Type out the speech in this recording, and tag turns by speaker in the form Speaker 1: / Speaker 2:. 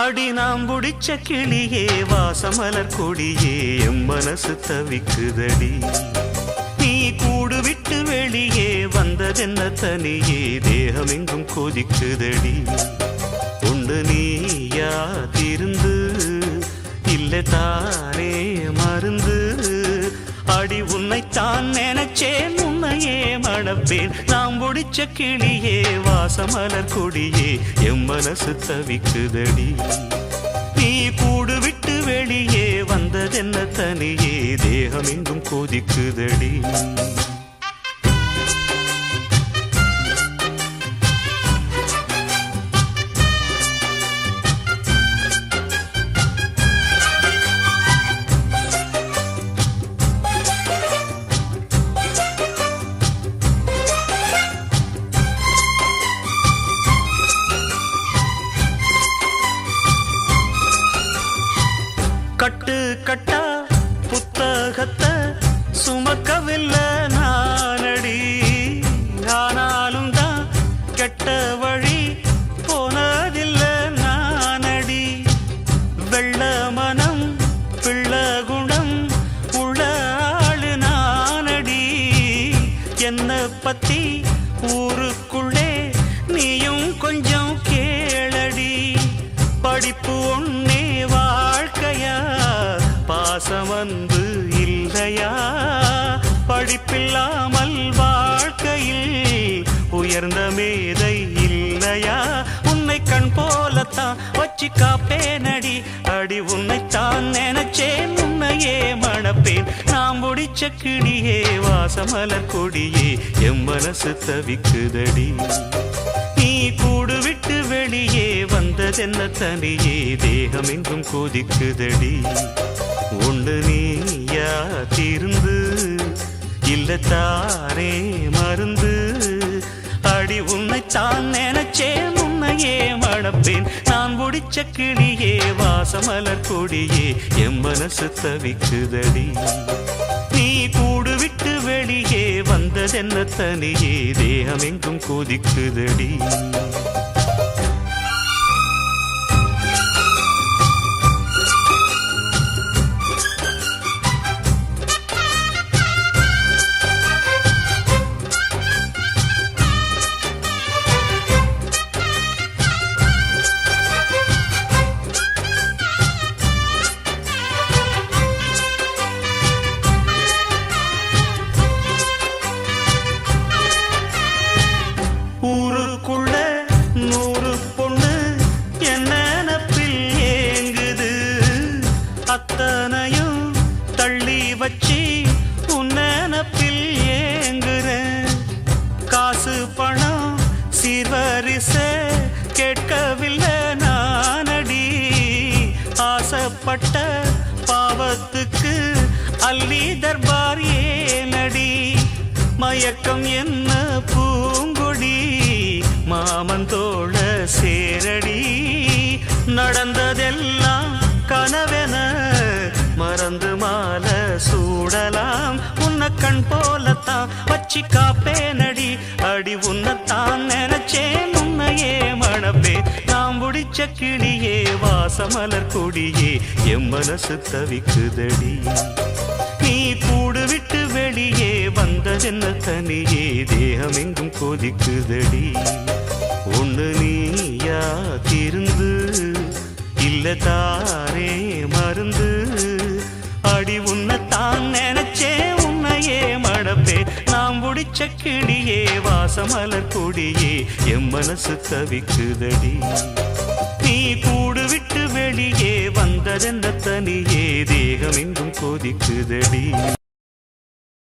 Speaker 1: அடி நாம் புடிச்ச கிளியே வாசமலர் கொடியே எம் மனசு தவிக்குதடி நீ கூடு விட்டு வெளியே வந்ததென்ன தனியே தேகமெங்கும் கொதிக்குதடி உண்டு நீயா திருந்து இல்லை தானே மருந்து அடி உன்னைத்தான் நினைச்சேன் உன்னையே மணப்பேன் நாம் புடிச்ச கிளியே வாசமலர் கொடியே எம் மனசு தவிக்குதடி நீ கூடு விட்டு வெளியே வந்ததென்ன தனியே தேகமெங்கும் கொதிக்குதடி கட்டு கட்டா புத்தகத்தை சுமக்கவில்லை நானடி ஆனாலும் தான் கெட்ட வழி போனதில்லை நானடி வெள்ள மனம் பிள்ள குணம் உள்ள ஆளு நானடி என்ன பத்தி ஊருக்குள்ளே நீயும் கொஞ்சம் கேளடி படிப்பு ஒன்னே வாழ்க்கையா பாசம் வந்து இல்லையா படிப்பில்லாமல் வாழ்க்கையில் உயர்ந்த மேதை இல்லையா உன்னை கண் போலத்தான் வச்சு காப்பேனடி அடி உன்னைத்தான் நினைச்சேன் உன்னையே மணப்பேன் நாம் முடிச்ச கிளியே வாசமலர் கொடியே எம் மனசு தவிக்குதடி நீ கூடு விட்டு வெளியே வந்ததென்ன தனியே தேகமெங்கும் கொதிக்குதடி உண்டு நீயா திருந்து இல்லை தானே மருந்து அடி உன்னைத்தான் நினைச்சேன் உன்னையே மணப்பேன் நான் முடிச்ச கிளியே வாசமலர் கொடியே எம் மனசு தவிக்குதடி நீ கூடு விட்டு வெளியே வந்ததென்ன தனியே தேகமெங்கும் கொதிக்குதடி ஊருக்குள்ள 100 பொண்ணு என்ன நினப்பில் ஏங்குது அத்தனையும் தள்ளி வச்சு உன் நினப்பில் ஏங்குறேன் காசு பணம் சீர்வரிச கேட்கவில்லை நானடி ஆசைப்பட்ட பாவத்துக்கு அள்ளி தர்பார் ஏனடி மயக்கம் என்ன பூங்கொடி மாமன் தோழ சேரடி நடந்ததெல்லாம் கனவென மறந்து மால சூடலாம் உன்னை கண் போலத்தான் வச்சு காப்பேனடி அடி உன்னைத்தான் நினைச்சேன் உன்னையே மணப்பே நாம் முடிச்ச கிளியே வாசமலர் கொடியே எம் மனசு தவிக்குதடி நீ கூடு விட்டு வெளியே வந்ததென்ன தனியே தேகமெங்கும் கொதிக்குதடி ஒன்று நீயா திருந்து இல்லை தானே மருந்து அடி உன்னைத்தான் நினைச்சேன் உன்னையே மணப்பே நாம் முடிச்ச கிளியே வாசமலர் கொடியே எம் மனசு தவிக்குதடி நீ கூடு விட்டு வெளியே வந்ததென்ன தனியே தேகமெங்கும் கொதிக்குதடி